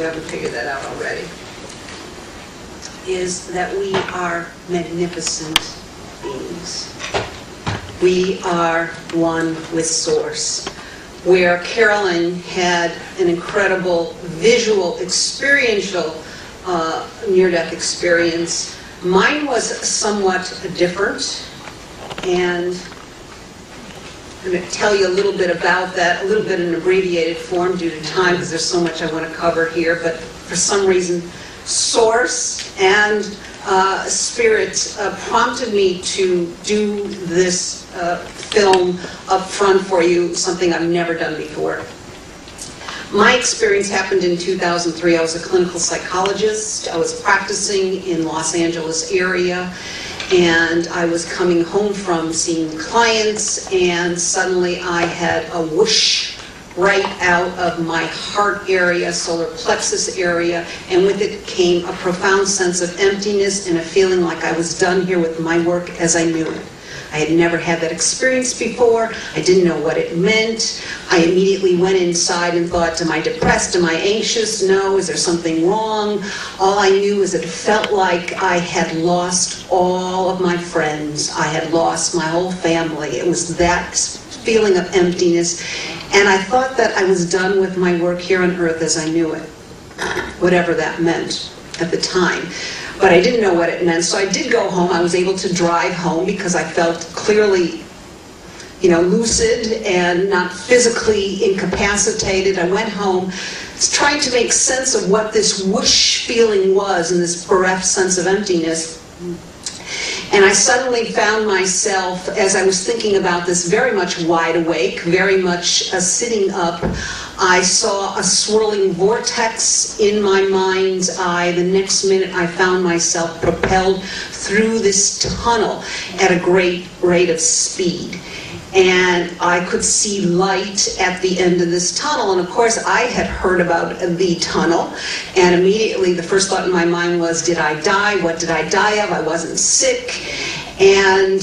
haven't figured that out already, is that we are magnificent beings. We are one with Source. Where Carolyn had an incredible visual, experiential near-death experience, mine was somewhat different, and I'm going to tell you a little bit about that, a little bit in abbreviated form due to time, because there's so much I want to cover here, but for some reason, Source and Spirit prompted me to do this film up front for you, something I've never done before. My experience happened in 2003. I was a clinical psychologist. I was practicing in Los Angeles area, and I was coming home from seeing clients, and suddenly I had a whoosh right out of my heart area, solar plexus area, and with it came a profound sense of emptiness and a feeling like I was done here with my work as I knew it. I had never had that experience before. I didn't know what it meant. I immediately went inside and thought, am I depressed? Am I anxious? No. Is there something wrong? All I knew is that it felt like I had lost all of my friends. I had lost my whole family. It was that feeling of emptiness. And I thought that I was done with my work here on earth as I knew it, whatever that meant at the time. But I didn't know what it meant, so I did go home. I was able to drive home because I felt clearly, lucid and not physically incapacitated. I went home trying to make sense of what this whoosh feeling was and this bereft sense of emptiness. And I suddenly found myself, as I was thinking about this, very much wide awake, very much sitting up. I saw a swirling vortex in my mind's eye. The next minute I found myself propelled through this tunnel at a great rate of speed. And I could see light at the end of this tunnel. And of course, I had heard about the tunnel. And immediately the first thought in my mind was, did I die? What did I die of? I wasn't sick. And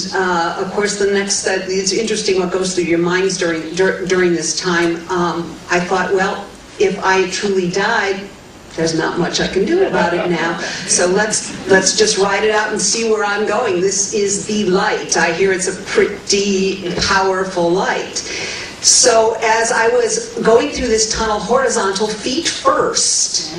of course, the next, it's interesting what goes through your minds during this time. I thought, well, if I truly died, there's not much I can do about it now. So let's just ride it out and see where I'm going. This is the light. I hear it's a pretty powerful light. So as I was going through this tunnel horizontal, feet first,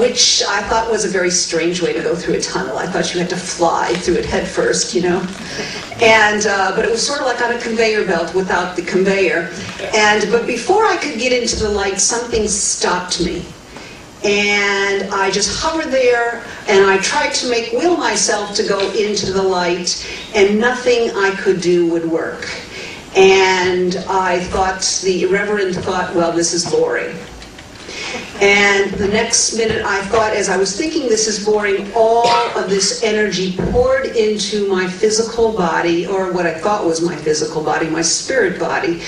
which I thought was a very strange way to go through a tunnel. I thought you had to fly through it head first, And but it was sort of like on a conveyor belt without the conveyor. But before I could get into the light, something stopped me. And I just hovered there, and I tried to will myself to go into the light, and nothing I could do would work. And I thought, the irreverent thought, well, this is boring. And the next minute I thought, as I was thinking this is boring, all of this energy poured into my physical body, or what I thought was my physical body, my spirit body.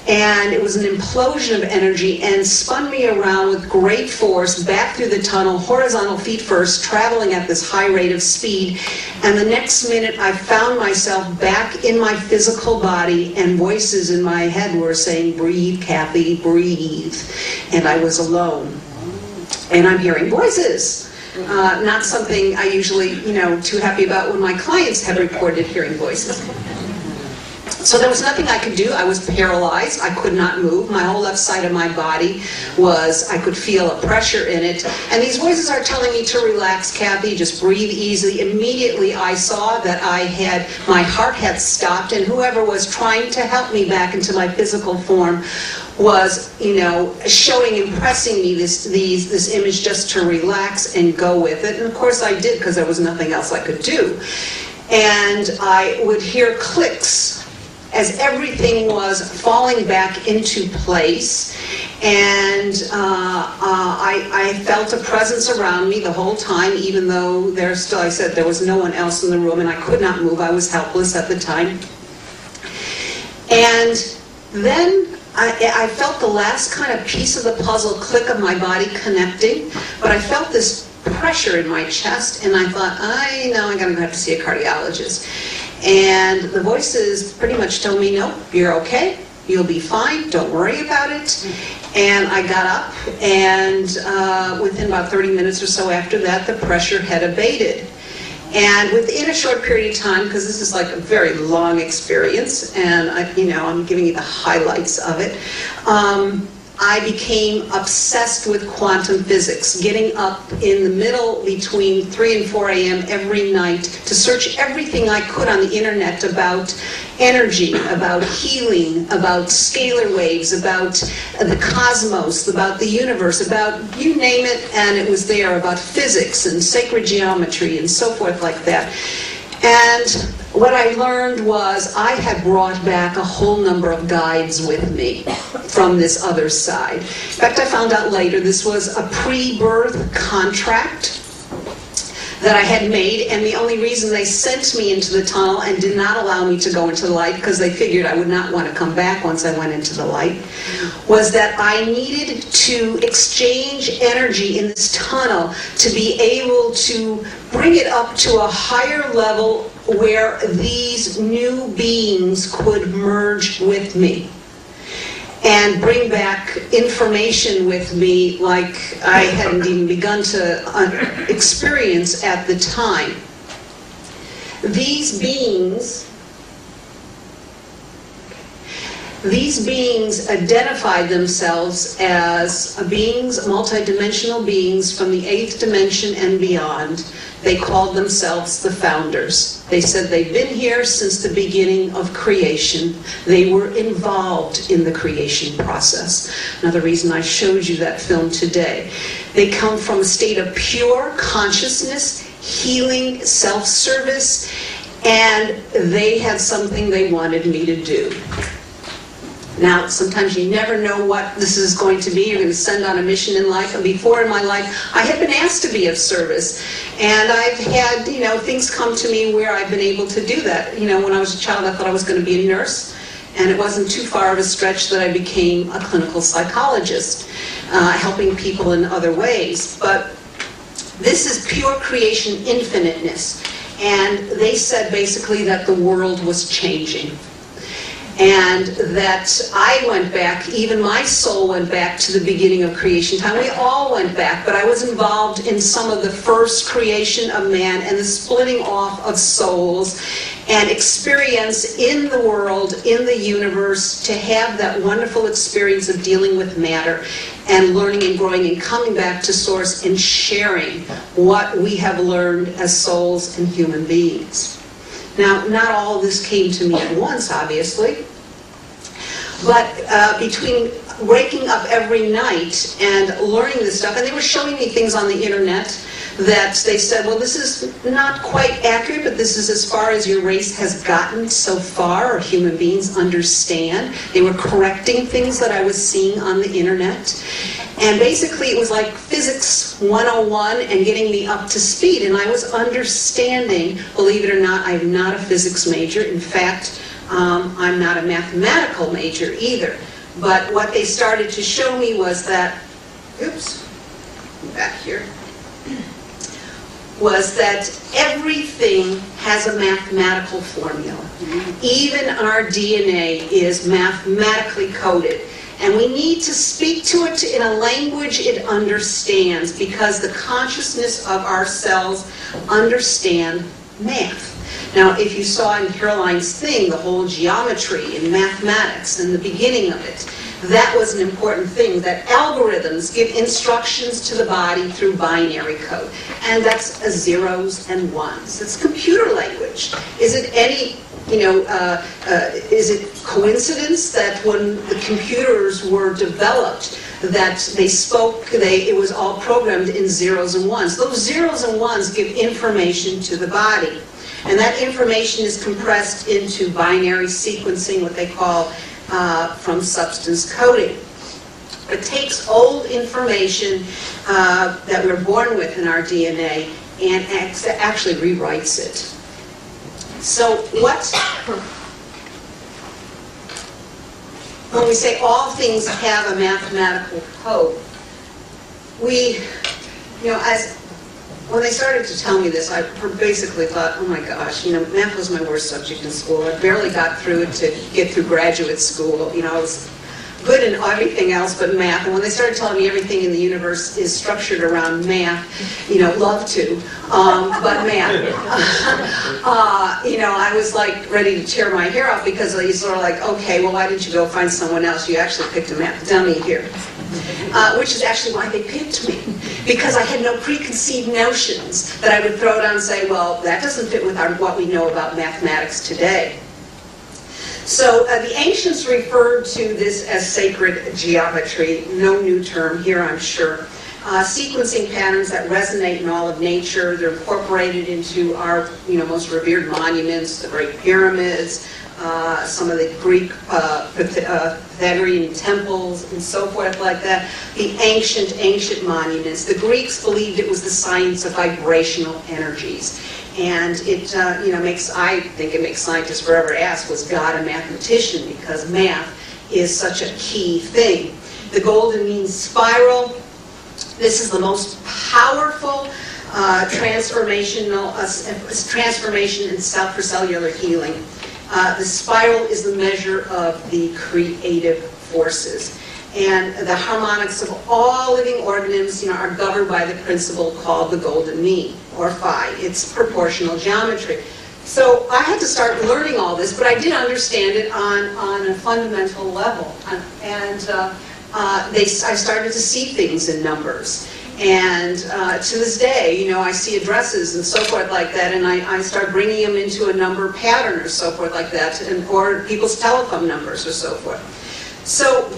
And it was an implosion of energy and spun me around with great force back through the tunnel, horizontal feet first, traveling at this high rate of speed. And the next minute I found myself back in my physical body, and voices in my head were saying, breathe, Kathy, breathe. And I was alone. And I'm hearing voices. Not something I usually, too happy about when my clients had reported hearing voices. So there was nothing I could do. I was paralyzed. I could not move. My whole left side of my body I could feel a pressure in it. And these voices are telling me to relax, Kathy, just breathe easily. Immediately I saw that my heart had stopped, and whoever was trying to help me back into my physical form was, impressing me this image just to relax and go with it. And of course I did, because there was nothing else I could do. And I would hear clicks as everything was falling back into place, and I felt a presence around me the whole time, even though there was no one else in the room, and I could not move. I was helpless at the time. And then I felt the last kind of piece of the puzzle click of my body connecting, but I felt this pressure in my chest, and I thought, I'm going to have to see a cardiologist. And the voices pretty much told me, nope, you're okay. You'll be fine. Don't worry about it. And I got up, and within about 30 minutes or so after that, the pressure had abated. And within a short period of time, because this is like a very long experience, and I'm giving you the highlights of it, I became obsessed with quantum physics, getting up in the middle between 3 and 4 a.m. every night to search everything I could on the internet about energy, about healing, about scalar waves, about the cosmos, about the universe, about you name it, and it was there, about physics and sacred geometry and so forth like that. And what I learned was I had brought back a whole number of guides with me from this other side. In fact, I found out later this was a pre-birth contract that I had made, and the only reason they sent me into the tunnel and did not allow me to go into the light, because they figured I would not want to come back once I went into the light, was that I needed to exchange energy in this tunnel to be able to bring it up to a higher level where these new beings could merge with me and bring back information with me like I hadn't even begun to experience at the time. These beings identified themselves as beings, multidimensional beings from the 8th dimension and beyond. They called themselves the founders. They said they've been here since the beginning of creation. They were involved in the creation process. Another reason I showed you that film today. They come from a state of pure consciousness, healing, self-service, and they had something they wanted me to do. Now, sometimes you never know what this is going to be. You're going to send on a mission in life. And before in my life, I had been asked to be of service. And I've had, things come to me where I've been able to do that. When I was a child, I thought I was going to be a nurse. And it wasn't too far of a stretch that I became a clinical psychologist, helping people in other ways. But this is pure creation infiniteness. And they said basically that the world was changing. And that I went back, even my soul went back to the beginning of creation time. We all went back, but I was involved in some of the first creation of man and the splitting off of souls and experience in the world, in the universe, to have that wonderful experience of dealing with matter and learning and growing and coming back to source and sharing what we have learned as souls and human beings. Now, not all of this came to me at once, obviously, but between waking up every night and learning this stuff, and they were showing me things on the internet that they said, well, this is not quite accurate, but this is as far as your race has gotten so far, or human beings understand. They were correcting things that I was seeing on the internet. And basically it was like physics 101 and getting me up to speed. And I was understanding, believe it or not, I'm not a physics major. In fact, I'm not a mathematical major either. But what they started to show me was that, oops, back here, was that everything has a mathematical formula. Even our DNA is mathematically coded. And we need to speak to it in a language it understands, because the consciousness of our cells understand math. Now, if you saw in Caroline's thing, the whole geometry and mathematics and the beginning of it, that was an important thing, that algorithms give instructions to the body through binary code. And that's zeros and ones. It's computer language. Is it any, is it coincidence that when the computers were developed, that they spoke, it was all programmed in zeros and ones? Those zeros and ones give information to the body. And that information is compressed into binary sequencing, what they call from substance coding. It takes old information that we're born with in our DNA and actually rewrites it. So when we say all things have a mathematical code, as when they started to tell me this, I basically thought, oh my gosh, you know, math was my worst subject in school. I barely got through it to get through graduate school. You know, I was good in everything else but math. And when they started telling me everything in the universe is structured around math, you know, love to, but math, you know, I was like ready to tear my hair out because you sort of like, okay, well, why didn't you go find someone else? You actually picked a math dummy here. Which is actually why they picked me, because I had no preconceived notions that I would throw down and say, well, that doesn't fit with what we know about mathematics today. So the ancients referred to this as sacred geometry, no new term here, I'm sure. Sequencing patterns that resonate in all of nature. They're incorporated into our, you know, most revered monuments, the Great Pyramids, some of the Greek Pythagorean temples and so forth like that. The ancient monuments. The Greeks believed it was the science of vibrational energies. And it, you know, I think it makes scientists forever ask, was God a mathematician? Because math is such a key thing. The golden mean spiral. This is the most powerful transformation in for cellular healing. The spiral is the measure of the creative forces. And the harmonics of all living organisms, you know, are governed by the principle called the golden mean, or phi. It's proportional geometry. So I had to start learning all this, but I did understand it on a fundamental level. And I started to see things in numbers. And to this day, you know, I see addresses and so forth like that, and I start bringing them into a number pattern or so forth like that, or people's telephone numbers or so forth. So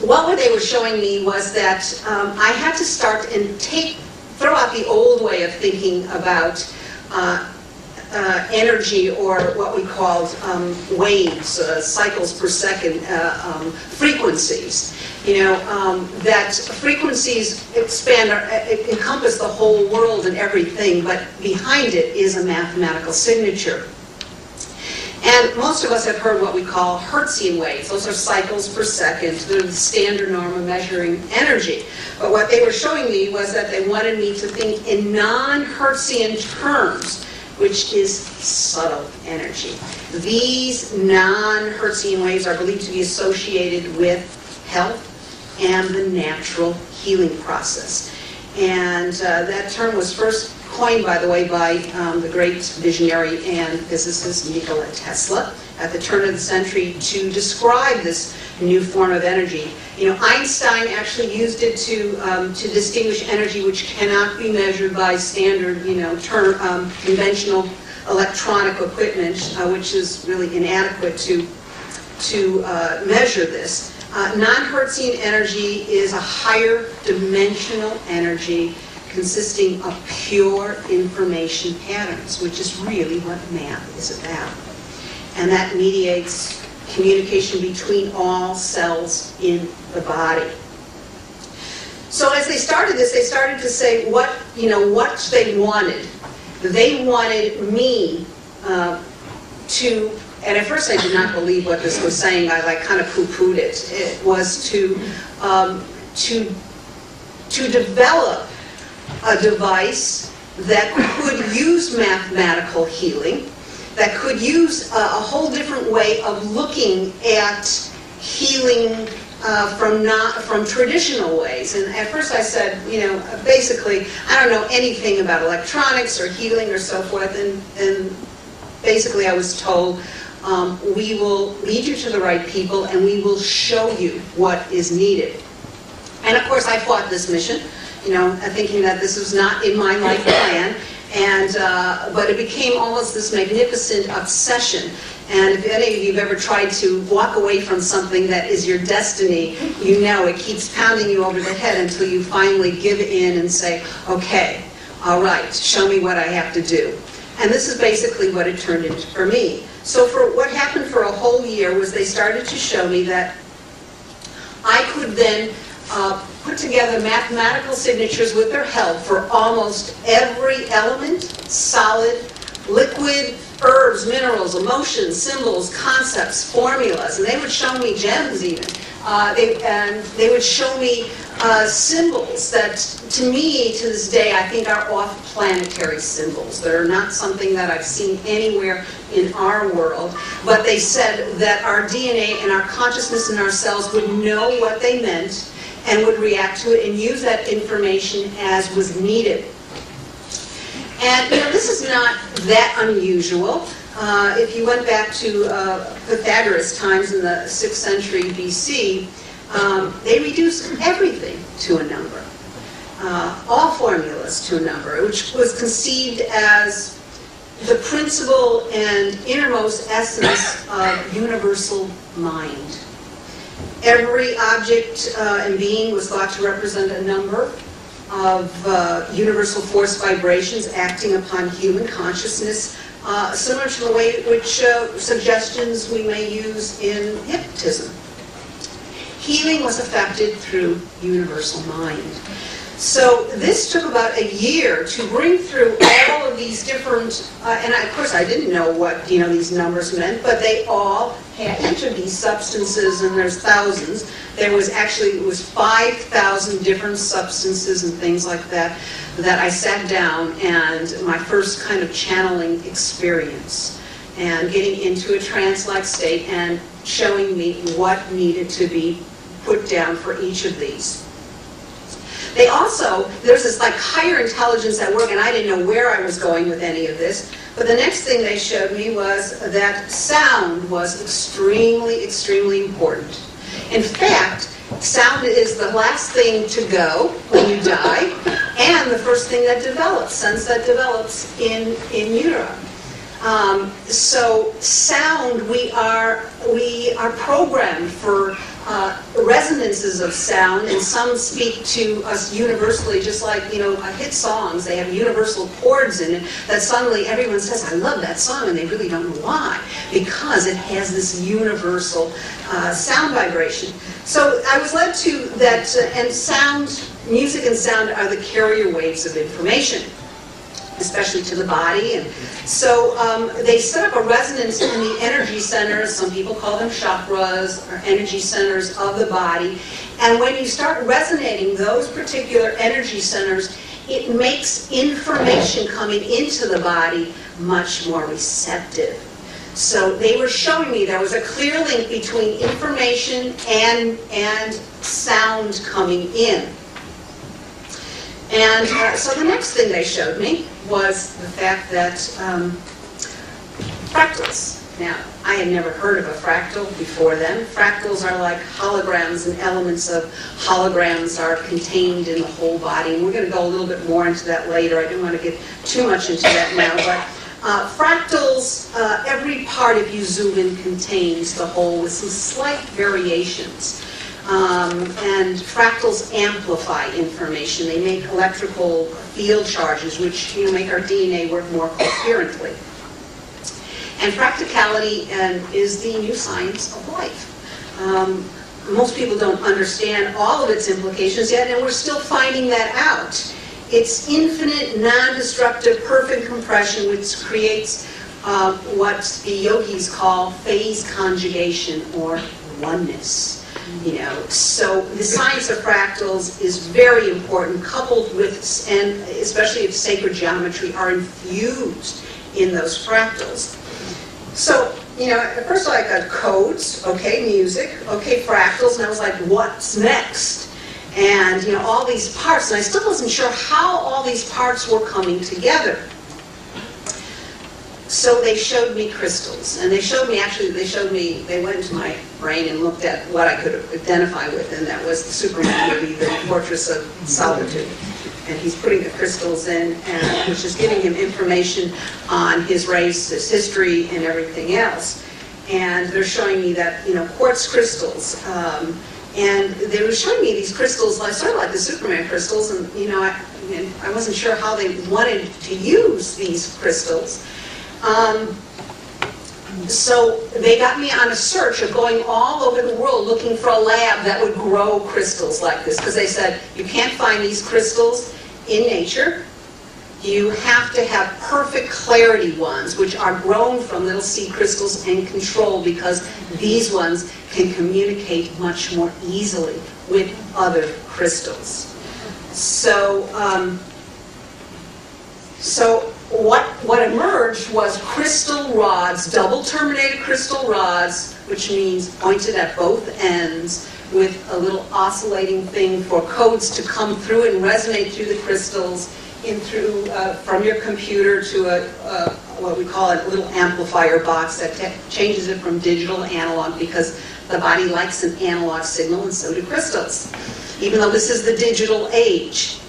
what they were showing me was that I had to start and throw out the old way of thinking about energy, or what we called waves, cycles per second, frequencies. You know, that frequencies encompass the whole world and everything, but behind it is a mathematical signature. And most of us have heard what we call Hertzian waves. Those are cycles per second. They're the standard norm of measuring energy. But what they were showing me was that they wanted me to think in non-Hertzian terms, which is subtle energy. These non-Hertzian waves are believed to be associated with health and the natural healing process. And that term was first coined, by the way, by the great visionary and physicist Nikola Tesla at the turn of the century to describe this new form of energy. You know, Einstein actually used it to distinguish energy which cannot be measured by standard, you know, conventional electronic equipment, which is really inadequate to measure this. Non-Hertzian energy is a higher dimensional energy consisting of pure information patterns, which is really what math is about. And that mediates communication between all cells in the body. So as they started this, they started to say what they wanted. They wanted me to, and at first I did not believe what this was saying. I kind of poo-pooed it. It was to develop a device that could use mathematical healing, that could use a whole different way of looking at healing from traditional ways. And at first I said, you know, basically, I don't know anything about electronics or healing or so forth, and basically I was told, we will lead you to the right people and we will show you what is needed. And of course I fought this mission, you know, thinking that this was not in my life plan, but it became almost this magnificent obsession. And if any of you have ever tried to walk away from something that is your destiny, you know it keeps pounding you over the head until you finally give in and say, okay, all right, show me what I have to do. And this is basically what it turned into for me. So for what happened for a whole year was they started to show me that I could then put together mathematical signatures with their help for almost every element, solid, liquid, herbs, minerals, emotions, symbols, concepts, formulas, and they would show me gems even. They would show me symbols that, to me, to this day, I think are off-planetary symbols. They're not something that I've seen anywhere in our world, but they said that our DNA and our consciousness in our cells would know what they meant and would react to it and use that information as was needed. And this is not that unusual. If you went back to Pythagoras' times in the 6th century BC, they reduced everything to a number, all formulas to a number, which was conceived as the principle and innermost essence of universal mind. Every object and being was thought to represent a number of universal force vibrations acting upon human consciousness, similar to the way which suggestions we may use in hypnotism. Healing was affected through universal mind. So this took about a year to bring through all of these different, and of course I didn't know what these numbers meant, but they all had each of these substances, and there's thousands. There was actually, it was 5,000 different substances and things like that, that I sat down and my first kind of channeling experience, and getting into a trance-like state and showing me what needed to be put down for each of these. They also, there's this like higher intelligence at work, and I didn't know where I was going with any of this, but the next thing they showed me was that sound was extremely, extremely important. In fact, sound is the last thing to go when you die, and the first thing that develops, sense that develops in utero. So sound, we are programmed for resonances of sound, and some speak to us universally, just like, hit songs, they have universal chords in it, that suddenly everyone says, I love that song, and they really don't know why, because it has this universal sound vibration. So I was led to that, and sound, music and sound are the carrier waves of information, especially to the body. And so they set up a resonance in the energy centers, some people call them chakras, or energy centers of the body. And when you start resonating those particular energy centers, it makes information coming into the body much more receptive. So they were showing me there was a clear link between information and sound coming in. And so the next thing they showed me was the fact that fractals. Now, I had never heard of a fractal before then. Fractals are like holograms, and elements of holograms are contained in the whole body. And we're going to go a little bit more into that later. I didn't want to get too much into that now. But fractals, every part of you zoom in contains the whole with some slight variations. And fractals amplify information. They make electrical field charges, which make our DNA work more coherently. And practicality is the new science of life. Most people don't understand all of its implications yet, and we're still finding that out. It's infinite, non-destructive, perfect compression, which creates what the yogis call phase conjugation, or oneness. So the science of fractals is very important, coupled with, and especially if sacred geometry are infused in those fractals. So, at first I got codes, okay, music, okay, fractals, and I was like, what's next? And, all these parts, and I still wasn't sure how all these parts were coming together. So they showed me crystals, and they went into my brain and looked at what I could identify with, and that was the Superman movie, The Fortress of Solitude. And he's putting the crystals in, and which is giving him information on his race, his history, and everything else. And they're showing me that, quartz crystals, and they were showing me these crystals, sort of like the Superman crystals, and, I wasn't sure how they wanted to use these crystals. So they got me on a search of going all over the world looking for a lab that would grow crystals like this, because they said you can't find these crystals in nature. You have to have perfect clarity ones, which are grown from little seed crystals and controlled, because these ones can communicate much more easily with other crystals. So, what emerged was crystal rods, double terminated crystal rods, which means pointed at both ends, with a little oscillating thing for codes to come through and resonate through the crystals from your computer to what we call a little amplifier box that changes it from digital to analog, because the body likes an analog signal, and so do crystals, even though this is the digital age.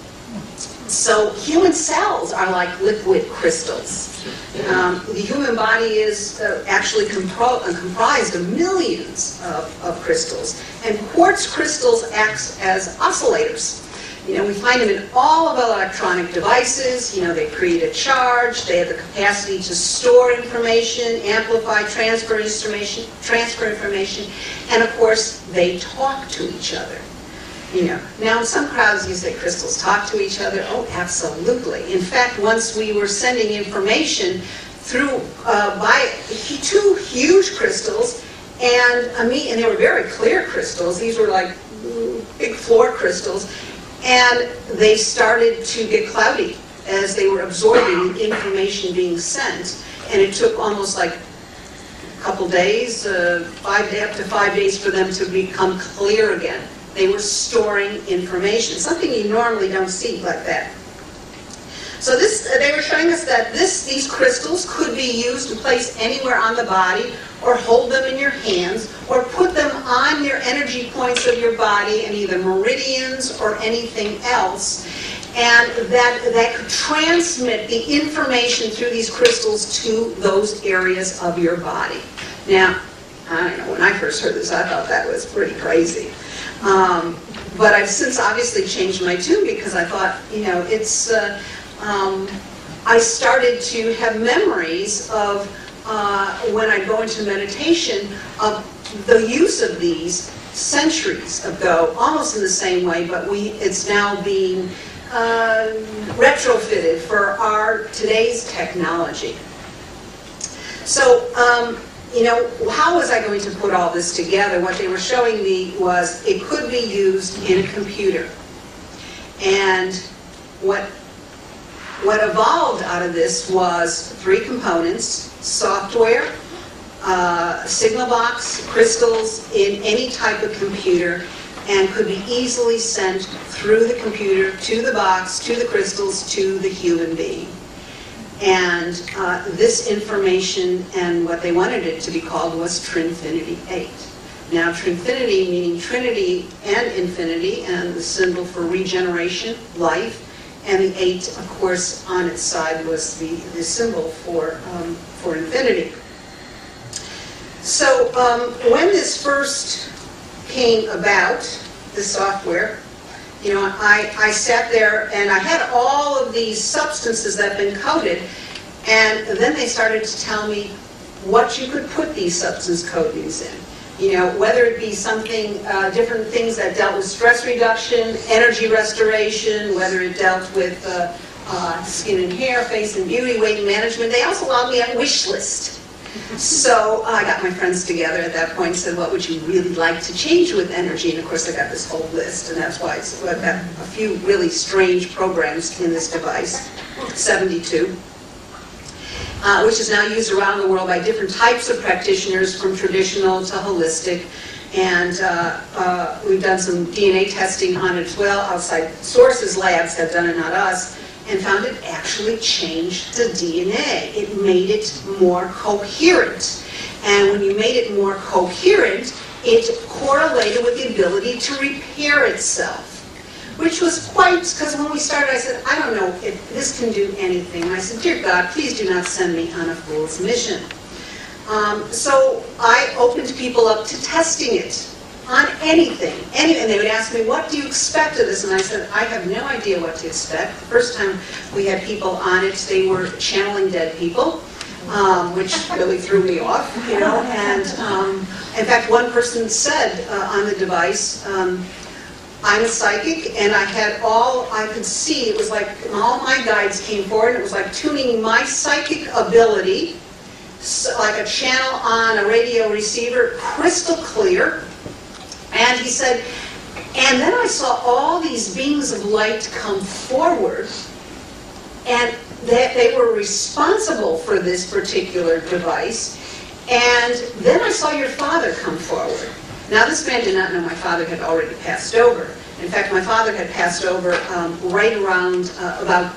So human cells are like liquid crystals. The human body is actually comprised of millions of crystals, and quartz crystals act as oscillators. We find them in all of electronic devices. They create a charge, they have the capacity to store information, amplify, transfer information, and of course they talk to each other. Now in some crowds you say crystals talk to each other. Oh, absolutely. In fact, once we were sending information through by two huge crystals, and they were very clear crystals. These were like big floor crystals, and they started to get cloudy as they were absorbing the information being sent, and it took almost like a couple days, up to 5 days for them to become clear again. They were storing information, something you normally don't see like that. So they were showing us that these crystals could be used to place anywhere on the body, or hold them in your hands, or put them on your energy points of your body, and either meridians or anything else, and that could transmit the information through these crystals to those areas of your body. Now, I don't know, when I first heard this, I thought that was pretty crazy. But I've since obviously changed my tune, because I thought, it's, I started to have memories of when I go into meditation of the use of these centuries ago, almost in the same way, but it's now being retrofitted for today's technology. So, how was I going to put all this together? What they were showing me was it could be used in a computer. And what evolved out of this was 3 components: software, signal box, crystals in any type of computer, and could be easily sent through the computer to the box, to the crystals, to the human being. And this information, and what they wanted it to be called, was Trinfinity 8. Now, Trinfinity meaning Trinity and infinity, and the symbol for regeneration, life, and the 8, of course, on its side was the symbol for infinity. So when this first came about, the software, I sat there and I had all of these substances that had been coded, and then they started to tell me what you could put these substance coatings in. Whether it be something, different things that dealt with stress reduction, energy restoration, whether it dealt with skin and hair, face and beauty, weight management. They also allowed me a wish list. So I got my friends together at that point and said, what would you really like to change with energy? And of course I got this whole list, and that's why I've got a few really strange programs in this device, 72. Which is now used around the world by different types of practitioners, from traditional to holistic. And we've done some DNA testing on it as well. Outside sources labs have done it, not us, and found it actually changed the DNA. It made it more coherent. And when you made it more coherent, it correlated with the ability to repair itself. Which was quite, because when we started, I said, I don't know if this can do anything. And I said, dear God, please do not send me on a fool's mission. So I opened people up to testing it on anything. And they would ask me, what do you expect of this? And I said, I have no idea what to expect. The first time we had people on it, they were channeling dead people, which really threw me off, And in fact, one person said on the device, I'm a psychic, and I had all I could see. It was like all my guides came forward, and it was like tuning my psychic ability like a channel on a radio receiver, crystal clear. And he said, and then I saw all these beams of light come forward, and that they were responsible for this particular device. And then I saw your father come forward. Now, this man did not know my father had already passed over. In fact, my father had passed over right around about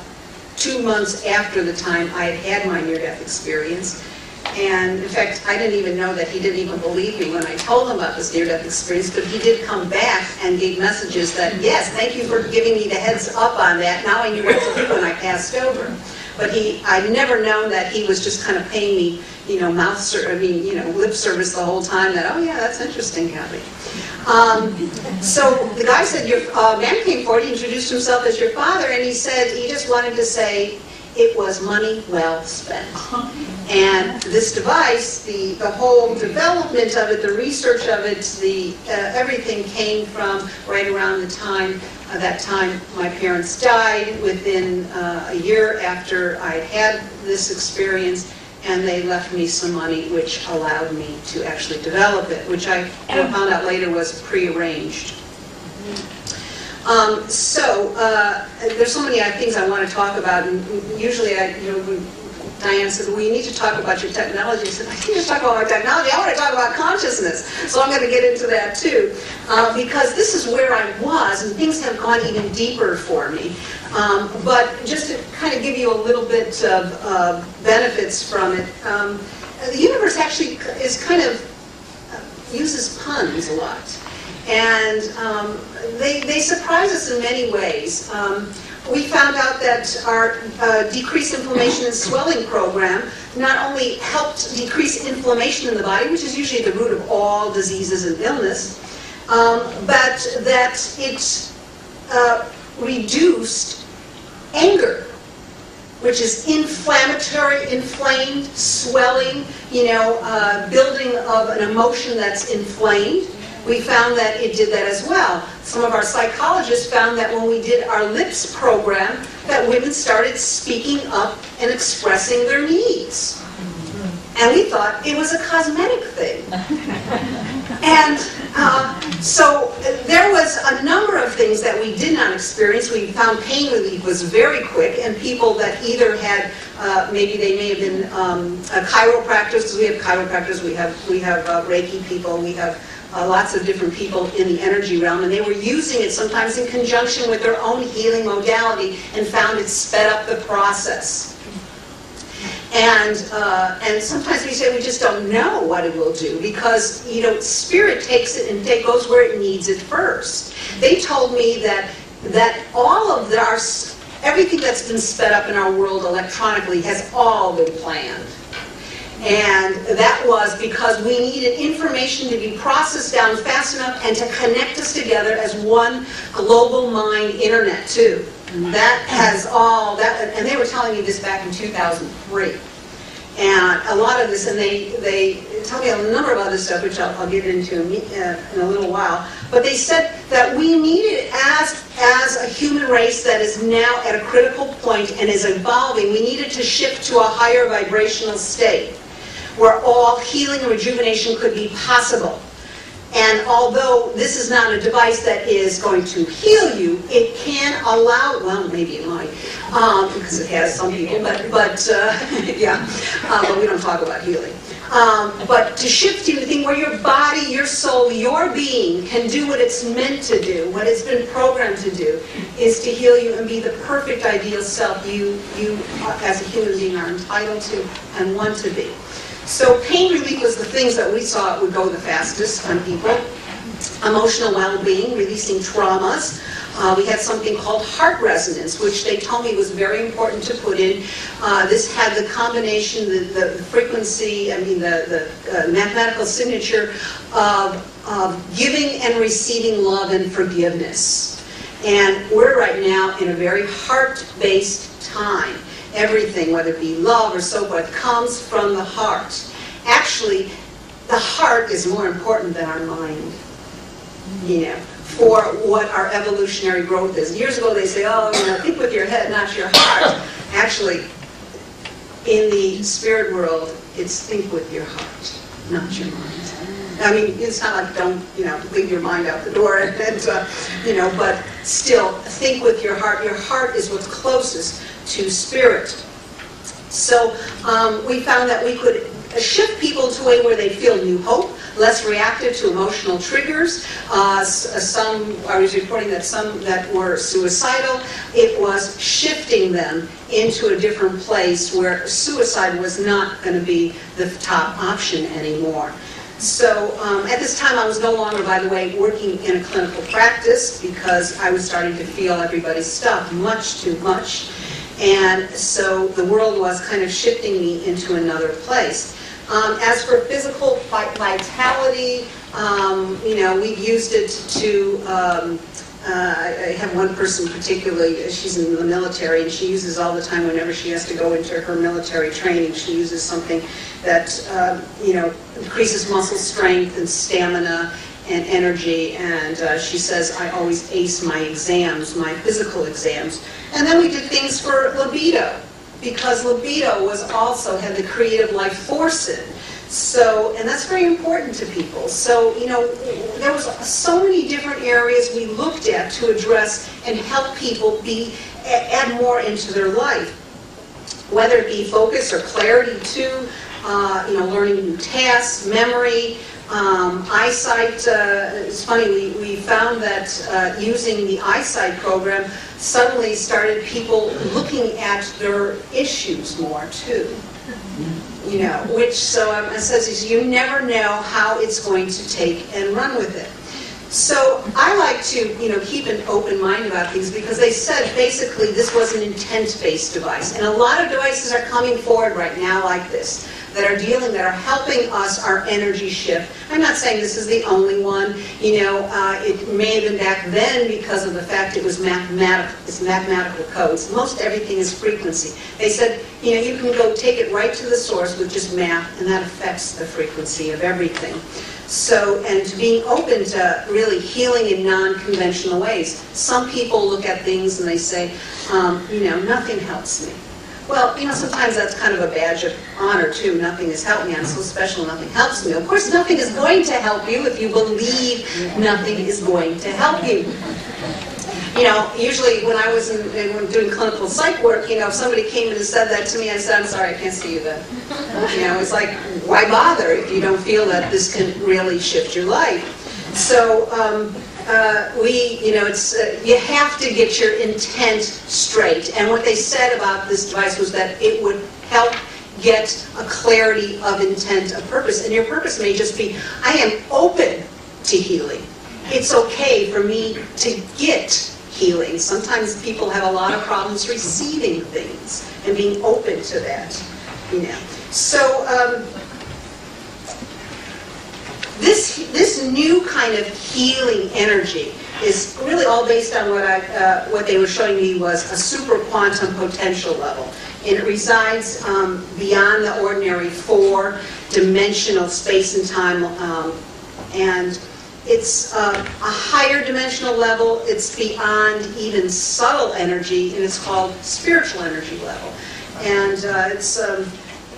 2 months after the time I had had my near-death experience. And in fact, I didn't even know that he didn't even believe me when I told him about this near-death experience, but he did come back and gave messages that, yes, thank you for giving me the heads up on that. Now I knew what to do when I passed over. But I'd never known that he was just kind of paying me, lip service the whole time. That, oh yeah, that's interesting, Kathy. So the guy said, your man came forward, he introduced himself as your father, and he said he just wanted to say it was money well spent. And this device, the whole development of it, the research of it, everything came from right around the time. That time my parents died within a year after I'd had this experience, and they left me some money which allowed me to actually develop it, which I found out later was prearranged. There's so many things I want to talk about, and usually Diane said, well, you need to talk about your technology. I said, I need to talk about my technology. I want to talk about consciousness. So I'm going to get into that too. Because this is where I was, and things have gone even deeper for me. But just to kind of give you a little bit of benefits from it, the universe actually is kind of uses puns a lot. And they surprise us in many ways. We found out that our decreased inflammation and swelling program not only helped decrease inflammation in the body, which is usually the root of all diseases and illness, but that it reduced anger, which is inflammatory, inflamed, swelling, building of an emotion that's inflamed. We found that it did that as well. Some of our psychologists found that when we did our LIPS program, that women started speaking up and expressing their needs. And we thought it was a cosmetic thing. And so there was a number of things that we did not experience. We found pain relief was very quick, and people that either had, maybe they may have been chiropractors, because we have chiropractors, we have Reiki people, we have lots of different people in the energy realm, and they were using it sometimes in conjunction with their own healing modality and found it sped up the process. And sometimes we say we just don't know what it will do because, spirit takes it and goes where it needs it first. They told me that all of everything that's been sped up in our world electronically has all been planned. And that was because we needed information to be processed down fast enough and to connect us together as one global mind internet too. That has all that, and they were telling me this back in 2003. And a lot of this, and they tell me a number of other stuff, which I'll get into in a little while. But they said that we needed, as a human race that is now at a critical point and is evolving, we needed to shift to a higher vibrational state where all healing and rejuvenation could be possible. And although this is not a device that is going to heal you, it can allow, well, maybe it might, because it has some people, but yeah, but we don't talk about healing. But to shift you to the thing where your body, your soul, your being can do what it's meant to do, what it's been programmed to do, is to heal you and be the perfect ideal self you as a human being are entitled to and want to be. So pain relief was the things that we saw would go the fastest on people. Emotional well-being, releasing traumas. We had something called heart resonance, which they told me was very important to put in. This had the combination, the frequency, the mathematical signature of giving and receiving love and forgiveness. And we're right now in a very heart-based time. Everything, whether it be love or so forth, comes from the heart. Actually, the heart is more important than our mind, for what our evolutionary growth is. Years ago they say, oh, think with your head, not your heart. Actually, in the spirit world, It's think with your heart, not your mind. I mean, it's not like don't, leave your mind out the door, but still think with your heart. Your heart is what's closest to spirit. So we found that we could shift people to a way where they feel new hope, less reactive to emotional triggers. I was reporting that some that were suicidal, it was shifting them into a different place where suicide was not going to be the top option anymore. So at this time I was no longer, by the way, working in a clinical practice because I was starting to feel everybody's stuff much too much. And so the world was kind of shifting me into another place. As for physical vitality, we've used it to, I have one person particularly, she's in the military, and she uses all the time whenever she has to go into her military training. She uses something that, increases muscle strength and stamina and energy, and she says, I always ace my exams, my physical exams. And then we did things for libido, because libido had the creative life force in. So, and that's very important to people. So, there was so many different areas we looked at to address and help people add more into their life. Whether it be focus or clarity too, learning new tasks, memory, eyesight. It's funny, we found that using the eyesight program suddenly started people looking at their issues more too. Which says you never know how it's going to take and run with it. So I like to, keep an open mind about things because they said basically this was an intent-based device. And a lot of devices are coming forward right now like this that are helping us our energy shift. I'm not saying this is the only one. It may have been back then because of the fact it was mathematical. It's mathematical codes. Most everything is frequency. They said, you can go take it right to the source with just math, and that affects the frequency of everything. So, and being open to really healing in non-conventional ways. Some people look at things and they say, nothing helps me. Well, sometimes that's kind of a badge of honor too. Nothing has helped me. I'm so special, nothing helps me. Of course, nothing is going to help you if you believe nothing is going to help you. Usually when I was doing clinical psych work, if somebody came in and said that to me, I said, I'm sorry, I can't see you then. It's like, why bother if you don't feel that this can really shift your life? So you have to get your intent straight. And what they said about this device was that it would help get a clarity of intent, of purpose. And your purpose may just be, I am open to healing. It's okay for me to get healing. Sometimes people have a lot of problems receiving things and being open to that. So this new kind of healing energy is really all based on what they were showing me was a super quantum potential level. And it resides beyond the ordinary 4-dimensional space and time, and it's a higher dimensional level. It's beyond even subtle energy, and it's called spiritual energy level. And it's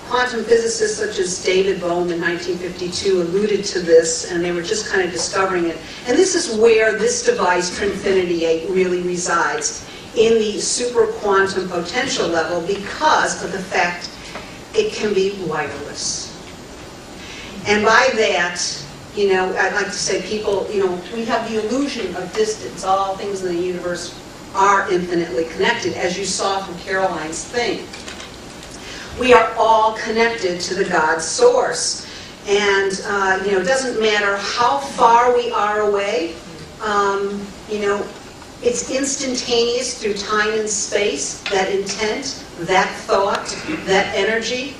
quantum physicists such as David Bohm in 1952 alluded to this, and they were just kind of discovering it. And this is where this device, Trinfinity 8, really resides, in the super quantum potential level, because of the fact it can be wireless. And by that, I'd like to say people, we have the illusion of distance. All things in the universe are infinitely connected, as you saw from Caroline's thing. We are all connected to the God source. And, it doesn't matter how far we are away, it's instantaneous through time and space, that intent, that thought, that energy.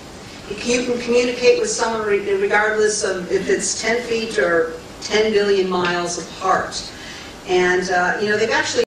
You can communicate with someone regardless of if it's 10 feet or 10 billion miles apart. And, they've actually